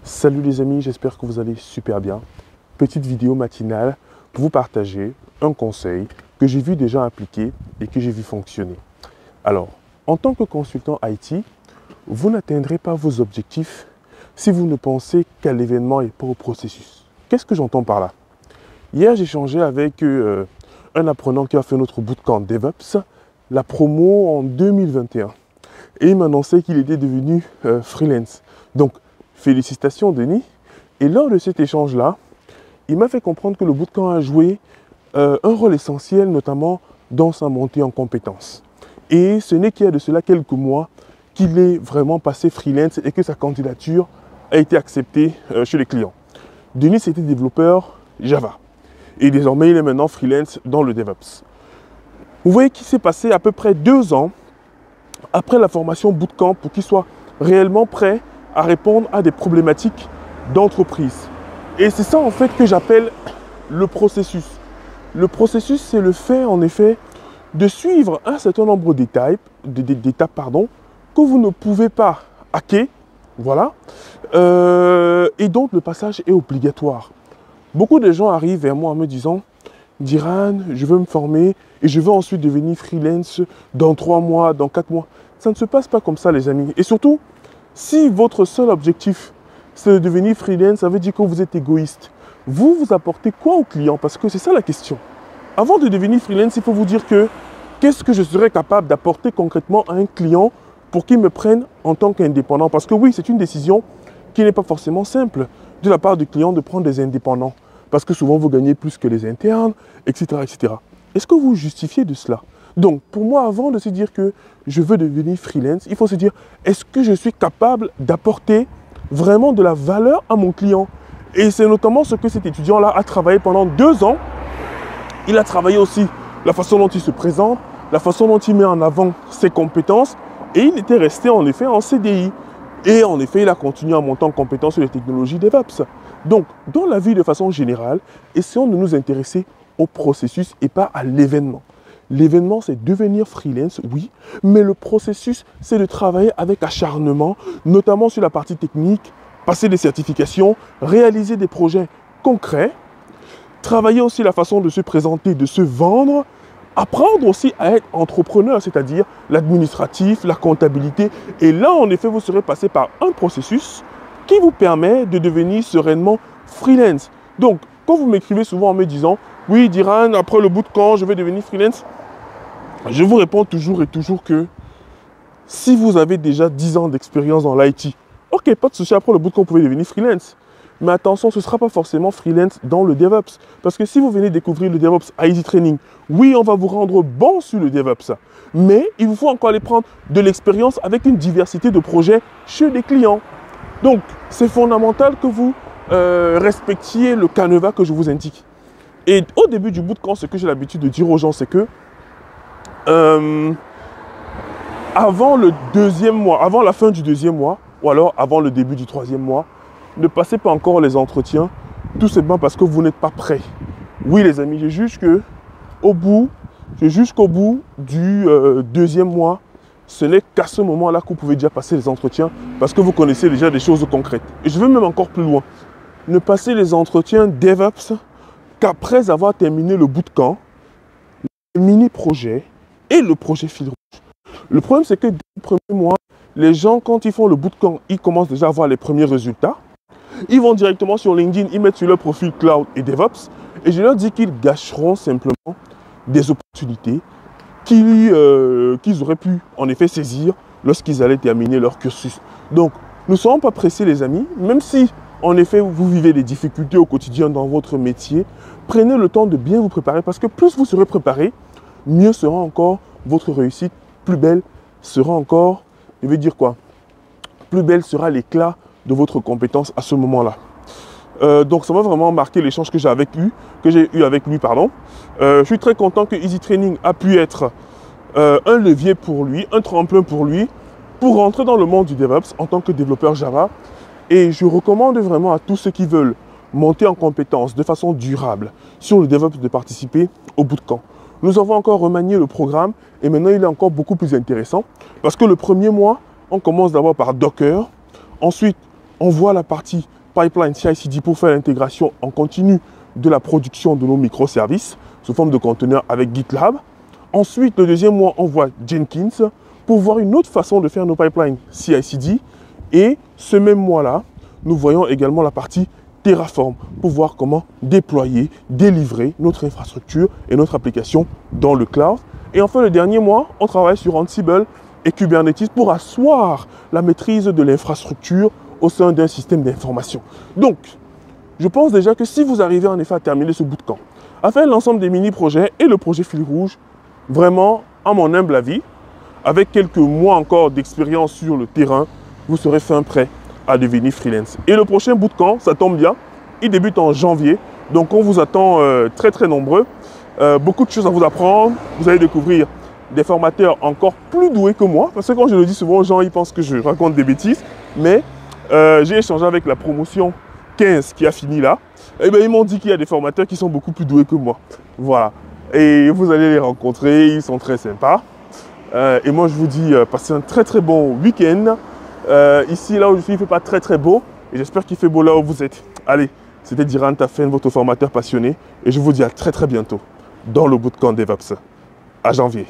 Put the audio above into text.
Salut les amis, j'espère que vous allez super bien. Petite vidéo matinale pour vous partager un conseil que j'ai vu déjà appliquer et que j'ai vu fonctionner. Alors, en tant que consultant IT, vous n'atteindrez pas vos objectifs si vous ne pensez qu'à l'événement et pas au processus. Qu'est-ce que j'entends par là? Hier, j'ai échangé avec un apprenant qui a fait notre bootcamp DevOps, la promo en 2021. Et il m'annonçait qu'il était devenu freelance. Donc, félicitations Denis. Et lors de cet échange-là, il m'a fait comprendre que le bootcamp a joué un rôle essentiel, notamment dans sa montée en compétences. Et ce n'est qu'il y a de cela quelques mois qu'il est vraiment passé freelance et que sa candidature a été acceptée chez les clients. Denis était développeur Java. Et désormais, il est maintenant freelance dans le DevOps. Vous voyez qu'il s'est passé à peu près 2 ans après la formation bootcamp pour qu'il soit réellement prêt à répondre à des problématiques d'entreprise. Et c'est ça en fait que j'appelle le processus. Le processus, c'est le fait en effet de suivre un certain nombre d'étapes que vous ne pouvez pas hacker, voilà, et donc le passage est obligatoire. Beaucoup de gens arrivent vers moi en me disant « Diran, je veux me former et je veux ensuite devenir freelance dans 3 mois, dans 4 mois. » Ça ne se passe pas comme ça les amis. Et surtout, si votre seul objectif, c'est de devenir freelance, ça veut dire que vous êtes égoïste. Vous apportez quoi au client? Parce que c'est ça la question. Avant de devenir freelance, il faut vous dire que qu'est-ce que je serais capable d'apporter concrètement à un client pour qu'il me prenne en tant qu'indépendant? Parce que oui, c'est une décision qui n'est pas forcément simple de la part du client de prendre des indépendants. Parce que souvent, vous gagnez plus que les internes, etc. etc. Est-ce que vous justifiez de cela? Donc, pour moi, avant de se dire que je veux devenir freelance, il faut se dire, est-ce que je suis capable d'apporter vraiment de la valeur à mon client? Et c'est notamment ce que cet étudiant-là a travaillé pendant 2 ans. Il a travaillé aussi la façon dont il se présente, la façon dont il met en avant ses compétences. Et il était resté en effet en CDI. Et en effet, il a continué à monter en compétences sur les technologies DevOps. Donc, dans la vie de façon générale, essayons de nous intéresser au processus et pas à l'événement. L'événement, c'est devenir freelance, oui, mais le processus, c'est de travailler avec acharnement, notamment sur la partie technique, passer des certifications, réaliser des projets concrets, travailler aussi la façon de se présenter, de se vendre, apprendre aussi à être entrepreneur, c'est-à-dire l'administratif, la comptabilité. Et là, en effet, vous serez passé par un processus qui vous permet de devenir sereinement freelance. Donc, quand vous m'écrivez souvent en me disant « Oui, Diran, après le bootcamp, je vais devenir freelance », je vous réponds toujours et toujours que si vous avez déjà 10 ans d'expérience dans l'IT, ok, pas de souci, après le bootcamp, vous pouvez devenir freelance. Mais attention, ce ne sera pas forcément freelance dans le DevOps. Parce que si vous venez découvrir le DevOps à Easy Training, oui, on va vous rendre bon sur le DevOps. Mais il vous faut encore aller prendre de l'expérience avec une diversité de projets chez des clients. Donc, c'est fondamental que vous respectiez le canevas que je vous indique. Et au début du bootcamp, ce que j'ai l'habitude de dire aux gens, c'est que avant le 2e mois, avant la fin du 2e mois, ou alors avant le début du 3e mois, ne passez pas encore les entretiens, tout simplement parce que vous n'êtes pas prêt. Oui les amis, je juge qu'au bout du 2e mois, ce n'est qu'à ce moment-là que vous pouvez déjà passer les entretiens parce que vous connaissez déjà des choses concrètes. Et je vais même encore plus loin. Ne passez les entretiens DevOps qu'après avoir terminé le bootcamp, le mini-projet et le projet fil rouge. Le problème, c'est que dès le premier mois, les gens, quand ils font le bootcamp, ils commencent déjà à voir les premiers résultats. Ils vont directement sur LinkedIn, ils mettent sur leur profil Cloud et DevOps. Et je leur dis qu'ils gâcheront simplement des opportunités qu'ils auraient pu en effet saisir lorsqu'ils allaient terminer leur cursus. Donc, ne soyons pas pressés les amis, même si en effet vous vivez des difficultés au quotidien dans votre métier, prenez le temps de bien vous préparer parce que plus vous serez préparé, mieux sera encore votre réussite, plus belle sera encore, je vais dire quoi, plus belle sera l'éclat de votre compétence à ce moment-là. Donc ça m'a vraiment marqué l'échange que j'ai eu avec lui. Je suis très content que Easy Training a pu être un levier pour lui, un tremplin pour lui, pour rentrer dans le monde du DevOps en tant que développeur Java. Et je recommande vraiment à tous ceux qui veulent monter en compétences de façon durable sur le DevOps de participer au bootcamp. Nous avons encore remanié le programme et maintenant il est encore beaucoup plus intéressant parce que le premier mois, on commence d'abord par Docker, ensuite on voit la partie pipeline CI/CD pour faire l'intégration en continu de la production de nos microservices sous forme de conteneurs avec GitLab. Ensuite, le deuxième mois, on voit Jenkins pour voir une autre façon de faire nos pipelines CI/CD. Et ce même mois-là, nous voyons également la partie Terraform pour voir comment déployer, délivrer notre infrastructure et notre application dans le cloud. Et enfin, le dernier mois, on travaille sur Ansible et Kubernetes pour asseoir la maîtrise de l'infrastructure au sein d'un système d'information. Donc, je pense déjà que si vous arrivez en effet à terminer ce bootcamp, à faire l'ensemble des mini-projets et le projet Fil Rouge, vraiment, à mon humble avis, avec quelques mois encore d'expérience sur le terrain, vous serez fin prêt à devenir freelance. Et le prochain bootcamp, ça tombe bien, il débute en janvier. Donc on vous attend très nombreux. Beaucoup de choses à vous apprendre. Vous allez découvrir des formateurs encore plus doués que moi. Parce que quand je le dis souvent aux gens, ils pensent que je raconte des bêtises. Mais j'ai échangé avec la promotion 15 qui a fini là. Et bien ils m'ont dit qu'il y a des formateurs qui sont beaucoup plus doués que moi. Voilà. Et vous allez les rencontrer, ils sont très sympas. Et moi je vous dis, passez un très bon week-end. Ici, là où je suis, il ne fait pas très beau. Et j'espère qu'il fait beau là où vous êtes. Allez, c'était Diran Tafen, votre formateur passionné. Et je vous dis à très bientôt dans le bootcamp DevOps. À janvier.